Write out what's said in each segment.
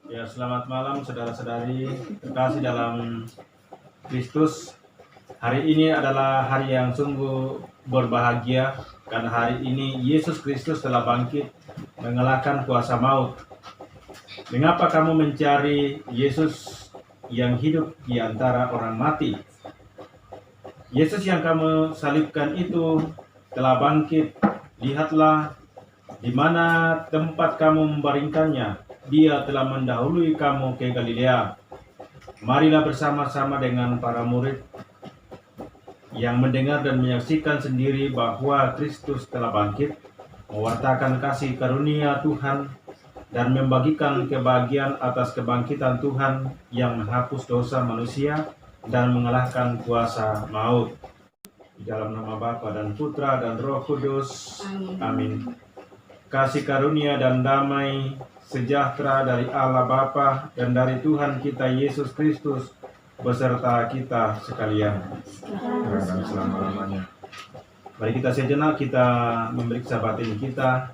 Ya, selamat malam saudara-saudari terkasih dalam Kristus. Hari ini adalah hari yang sungguh berbahagia karena hari ini Yesus Kristus telah bangkit mengalahkan kuasa maut. Mengapa kamu mencari Yesus yang hidup di antara orang mati? Yesus yang kamu salibkan itu telah bangkit. Lihatlah di mana tempat kamu membaringkannya. Dia telah mendahului kamu ke Galilea. Marilah bersama-sama dengan para murid yang mendengar dan menyaksikan sendiri bahwa Kristus telah bangkit, mewartakan kasih karunia Tuhan, dan membagikan kebahagiaan atas kebangkitan Tuhan yang menghapus dosa manusia dan mengalahkan kuasa maut. Di dalam nama Bapa dan Putra dan Roh Kudus. Amin. Kasih karunia dan damai sejahtera dari Allah Bapa dan dari Tuhan kita Yesus Kristus beserta kita sekalian dan selama-lamanya. Mari kita sejenak kita memeriksa batin kita.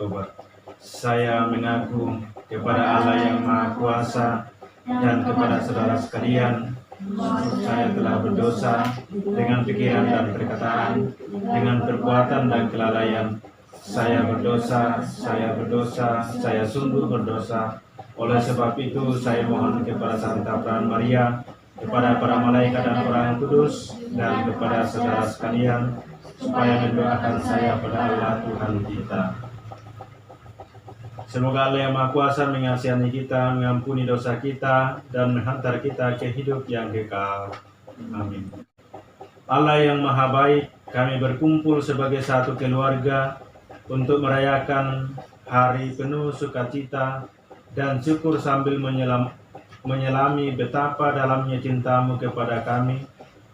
Tobat. Saya mengaku kepada Allah yang Maha Kuasa dan kepada saudara sekalian, saya telah berdosa dengan pikiran dan perkataan, dengan perbuatan dan kelalaian. Saya berdosa, saya sungguh berdosa. Oleh sebab itu, saya mohon kepada Santa Peran Maria, kepada para malaikat dan orang kudus, dan kepada saudara sekalian, supaya mendoakan saya pada Allah Tuhan kita. Semoga Allah yang Maha Kuasa mengasihani kita, mengampuni dosa kita, dan menghantar kita ke hidup yang kekal. Amin. Allah yang Maha Baik, kami berkumpul sebagai satu keluarga untuk merayakan hari penuh sukacita dan syukur sambil menyelami betapa dalamnya cintamu kepada kami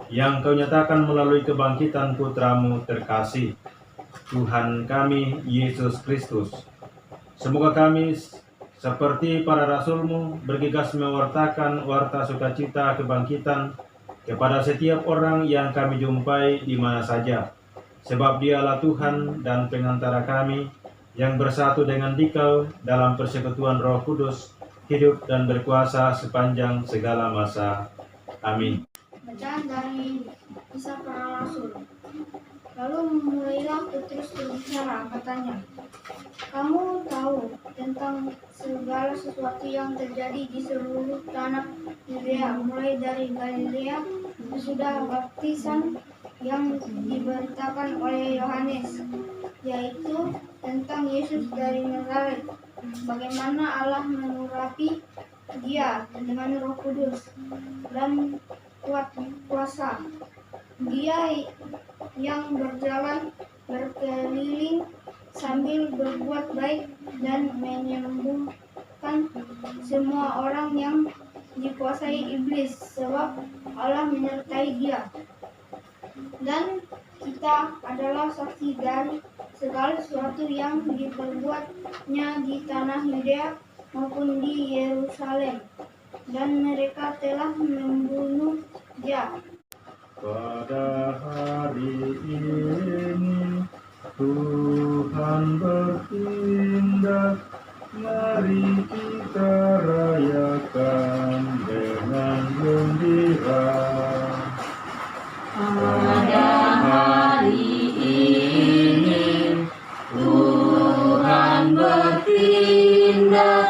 yang kau nyatakan melalui kebangkitan putramu terkasih, Tuhan kami Yesus Kristus. Semoga kami seperti para rasulmu bergegas mewartakan warta sukacita kebangkitan kepada setiap orang yang kami jumpai di mana saja. Sebab dialah Tuhan dan pengantara kami yang bersatu dengan Dikau dalam persekutuan Roh Kudus, hidup dan berkuasa sepanjang segala masa. Amin. Bacaan dari Kisah Para Rasul. Lalu mulailah Petrus berbicara, katanya, kamu tahu tentang segala sesuatu yang terjadi di seluruh tanah Yudea, mulai dari Galilea sesudah baptisan yang diberitakan oleh Yohanes, yaitu tentang Yesus dari Nazaret, bagaimana Allah mengurapi dia dengan Roh Kudus dan kuat kuasa. Dia yang berjalan berkeliling sambil berbuat baik dan menyembuhkan semua orang yang dikuasai iblis, sebab Allah menyertai dia. Dan kita adalah saksi dari segala sesuatu yang diperbuatnya di tanah Yudea maupun di Yerusalem, dan mereka telah membunuh dia. Pada hari ini Tuhan bertindak, mari kita rayakan dengan gembira. Pada hari ini Tuhan bertindak,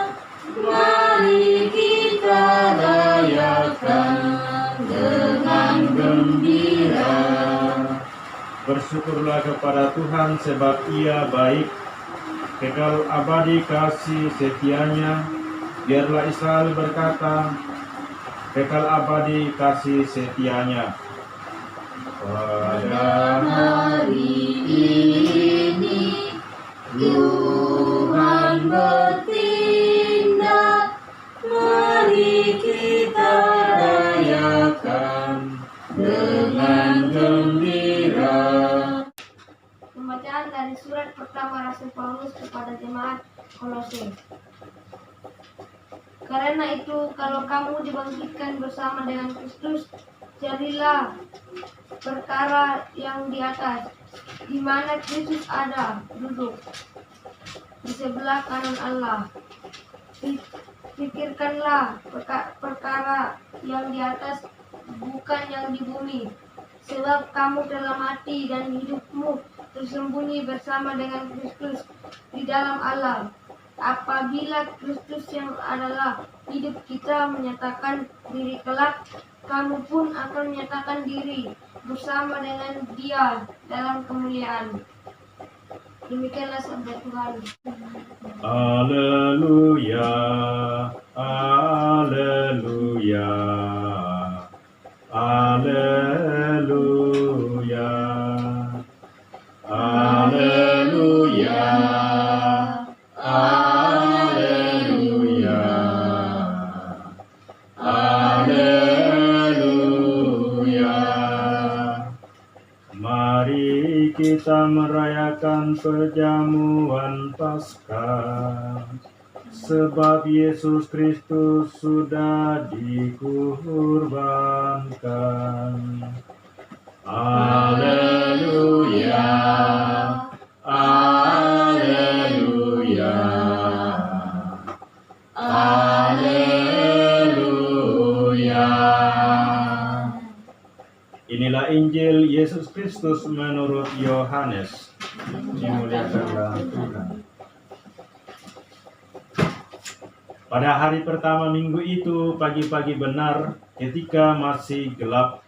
mari kita rayakan dengan gembira. Bersyukurlah kepada Tuhan sebab Ia baik, kekal abadi kasih setianya. Biarlah Israel berkata, kekal abadi kasih setianya. Pada hari ini Tuhan bertindak, mari kita rayakan dengan gembira. Pembacaan dari surat pertama Rasul Paulus kepada jemaat Kolose. Karena itu, kalau kamu dibangkitkan bersama dengan Kristus, jadilah perkara yang di atas, di mana Kristus ada duduk di sebelah kanan Allah. Pikirkanlah perkara yang di atas, bukan yang di bumi. Sebab kamu telah mati dan hidupmu tersembunyi bersama dengan Kristus di dalam Allah. Apabila Kristus yang adalah hidup kita menyatakan diri kelak, kamu pun akan menyatakan diri bersama dengan Dia dalam kemuliaan. Demikianlah sabda Tuhan. Haleluya, haleluya, haleluya, haleluya, haleluya, haleluya. Mari kita merayakan perjamuan Paskah, sebab Yesus Kristus sudah dikurbankan. Haleluya, haleluya, haleluya. Inilah Injil Yesus Kristus menurut Yohanes. Dimuliakanlah Tuhan. Pada hari pertama minggu itu, pagi-pagi benar, ketika masih gelap,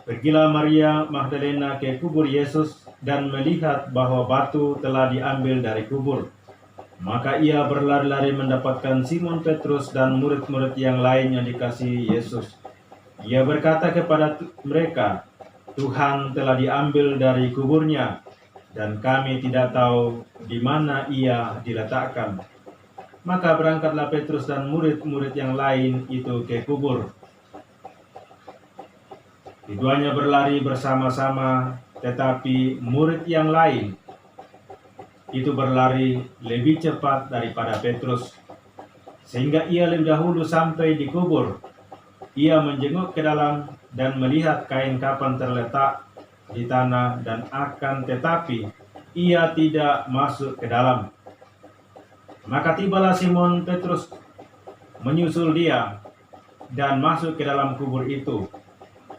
pergilah Maria Magdalena ke kubur Yesus dan melihat bahwa batu telah diambil dari kubur. Maka ia berlari-lari mendapatkan Simon Petrus dan murid-murid yang lain yang dikasihi Yesus. Ia berkata kepada mereka, "Tuhan telah diambil dari kuburnya, dan kami tidak tahu di mana ia diletakkan." Maka berangkatlah Petrus dan murid-murid yang lain itu ke kubur. Keduanya berlari bersama-sama, tetapi murid yang lain itu berlari lebih cepat daripada Petrus, sehingga ia lebih dahulu sampai di kubur. Ia menjenguk ke dalam dan melihat kain kapan terletak di tanah dan tetapi ia tidak masuk ke dalam. Maka tibalah Simon Petrus menyusul dia dan masuk ke dalam kubur itu.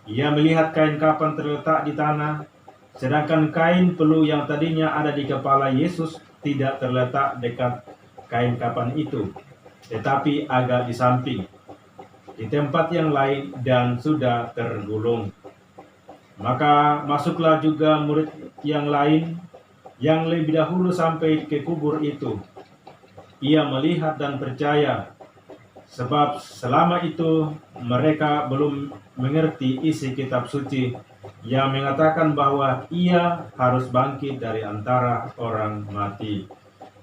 Ia melihat kain kapan terletak di tanah, sedangkan kain pelu yang tadinya ada di kepala Yesus tidak terletak dekat kain kapan itu, tetapi agak di samping, di tempat yang lain dan sudah tergulung. Maka masuklah juga murid yang lain yang lebih dahulu sampai ke kubur itu. Ia melihat dan percaya, sebab selama itu mereka belum mengerti isi kitab suci yang mengatakan bahwa ia harus bangkit dari antara orang mati.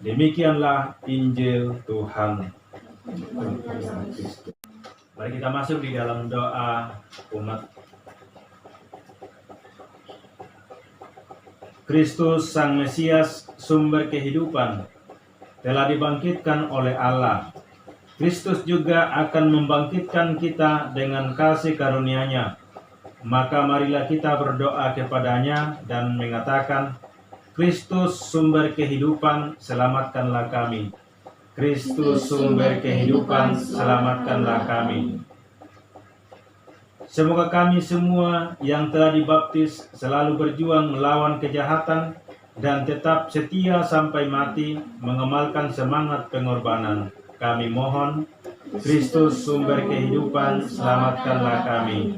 Demikianlah Injil Tuhan. Mari kita masuk di dalam doa umat. Kristus Sang Mesias, sumber kehidupan, telah dibangkitkan oleh Allah. Kristus juga akan membangkitkan kita dengan kasih karunia-Nya. Maka marilah kita berdoa kepadanya dan mengatakan, Kristus sumber kehidupan, selamatkanlah kami. Kristus sumber kehidupan, selamatkanlah kami. Semoga kami semua yang telah dibaptis selalu berjuang melawan kejahatan dan tetap setia sampai mati, mengamalkan semangat pengorbanan. Kami mohon, Kristus sumber kehidupan, selamatkanlah kami.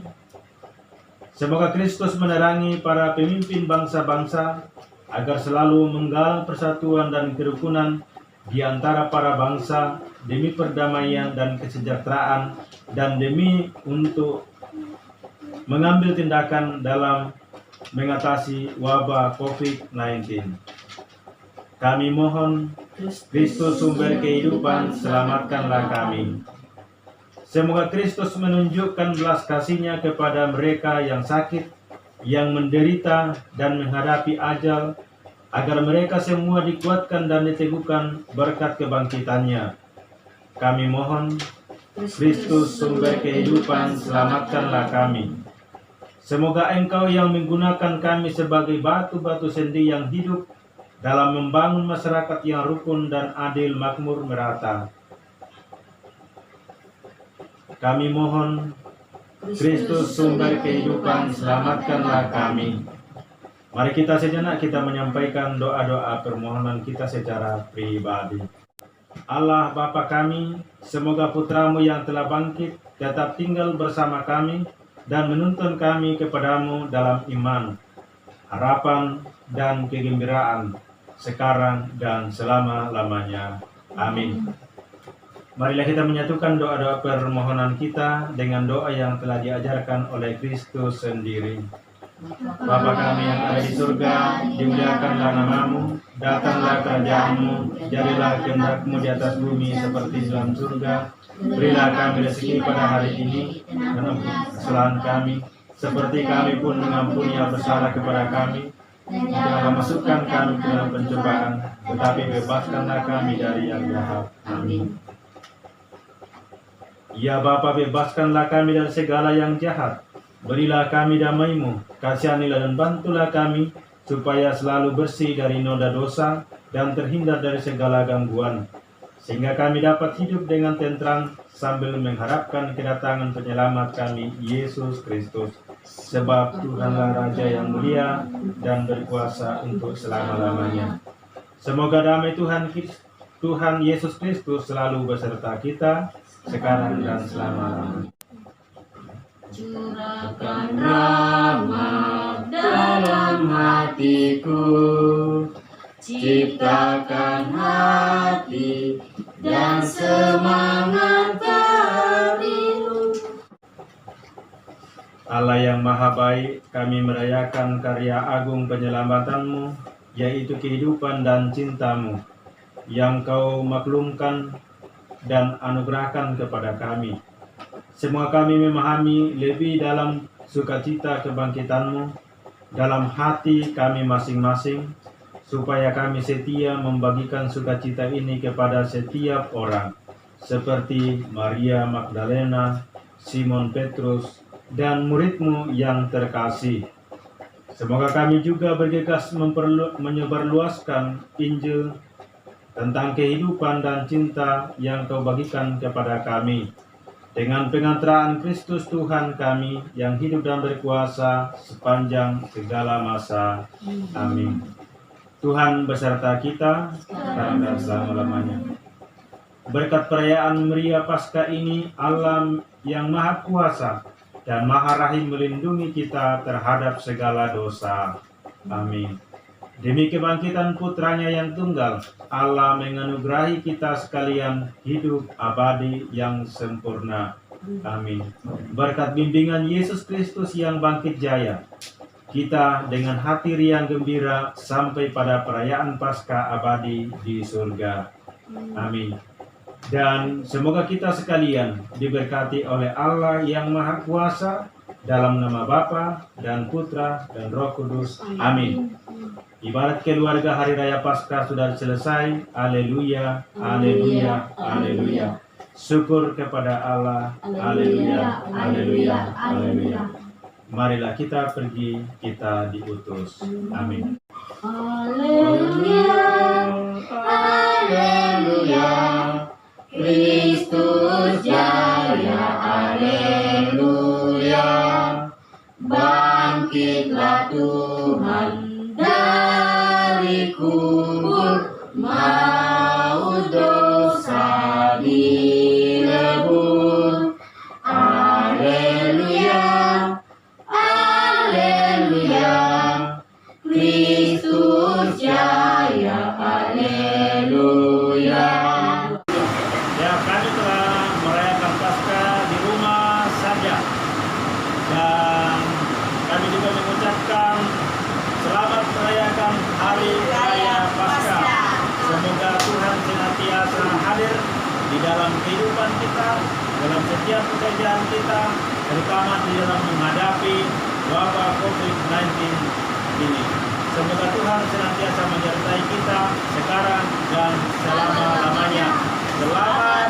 Semoga Kristus menerangi para pemimpin bangsa-bangsa agar selalu menggalang persatuan dan kerukunan di antara para bangsa demi perdamaian dan kesejahteraan dan demi untuk mengambil tindakan dalam mengatasi wabah COVID-19. Kami mohon, Kristus sumber kehidupan, selamatkanlah kami. Semoga Kristus menunjukkan belas kasih-Nya kepada mereka yang sakit, yang menderita dan menghadapi ajal, agar mereka semua dikuatkan dan diteguhkan berkat kebangkitan-Nya. Kami mohon, Kristus sumber kehidupan, selamatkanlah kami. Semoga Engkau yang menggunakan kami sebagai batu-batu sendi yang hidup dalam membangun masyarakat yang rukun dan adil makmur merata. Kami mohon, Kristus sumber kehidupan, selamatkanlah kami. Mari kita sejenak kita menyampaikan doa-doa permohonan kita secara pribadi. Allah Bapa kami, semoga putramu yang telah bangkit tetap tinggal bersama kami dan menuntun kami kepadamu dalam iman, harapan, dan kegembiraan sekarang dan selama-lamanya. Amin. Marilah kita menyatukan doa-doa permohonan kita dengan doa yang telah diajarkan oleh Kristus sendiri. Bapa kami yang ada di surga, dimuliakanlah namamu, datanglah kerajaanmu, jadilah kehendak-Mu di atas bumi seperti di dalam surga. Berilah kami rezeki pada hari ini, dan ampuni kesalahan kami, seperti kami pun mengampuni yang bersalah kepada kami. Janganlah masukkan kami ke dalam pencobaan, tetapi bebaskanlah kami dari yang jahat. Amin. Ya Bapa, bebaskanlah kami dari segala yang jahat. Berilah kami damai-Mu, kasihanilah dan bantulah kami, supaya selalu bersih dari noda dosa dan terhindar dari segala gangguan, sehingga kami dapat hidup dengan tentram sambil mengharapkan kedatangan penyelamat kami, Yesus Kristus. Sebab Tuhanlah Raja yang mulia dan berkuasa untuk selama-lamanya. Semoga damai Tuhan Yesus Kristus selalu beserta kita, sekarang dan selama-lamanya. Curahkan rahmat dalam hatiku, ciptakan hati dan semangat baru. Allah yang maha baik, kami merayakan karya agung penyelamatan-Mu, yaitu kehidupan dan cinta-Mu, yang Kau maklumkan dan anugerahkan kepada kami. Semua kami memahami lebih dalam sukacita kebangkitan-Mu dalam hati kami masing-masing, supaya kami setia membagikan sukacita ini kepada setiap orang, seperti Maria Magdalena, Simon Petrus, dan murid-Mu yang terkasih. Semoga kami juga bergegas menyebarluaskan Injil tentang kehidupan dan cinta yang Kau bagikan kepada kami, dengan pengantaraan Kristus Tuhan kami yang hidup dan berkuasa sepanjang segala masa. Amin. Tuhan beserta kita sekarang dan selama-lamanya. Berkat perayaan meriah Paskah ini, Allah yang Maha Kuasa dan Maha Rahim melindungi kita terhadap segala dosa. Amin. Demi kebangkitan putranya yang tunggal, Allah menganugerahi kita sekalian hidup abadi yang sempurna. Amin. Berkat bimbingan Yesus Kristus yang bangkit jaya, kita dengan hati riang gembira sampai pada perayaan Paskah abadi di surga. Amin. Dan semoga kita sekalian diberkati oleh Allah yang Maha Kuasa, dalam nama Bapa dan Putra dan Roh Kudus. Amin. Ibarat keluarga hari raya Paskah sudah selesai. Haleluya, haleluya, haleluya. Syukur kepada Allah. Haleluya, haleluya, haleluya. Marilah kita pergi, kita diutus. Amin. Haleluya, haleluya, Kristus jaya, haleluya. Bangkitlah Tuhan dari kubur, maut dosa dilebur. Haleluya, haleluya, Kristus jaya, haleluya. Ya, kami telah merayakan Paskah di rumah saja, dan kami juga mengucapkan selamat merayakan Hari Raya Paskah. Semoga Tuhan senantiasa hadir di dalam kehidupan kita, dalam setiap pekerjaan kita, terutama di dalam menghadapi wabah COVID-19 ini. Semoga Tuhan senantiasa menyertai kita sekarang dan selama-lamanya. Selamat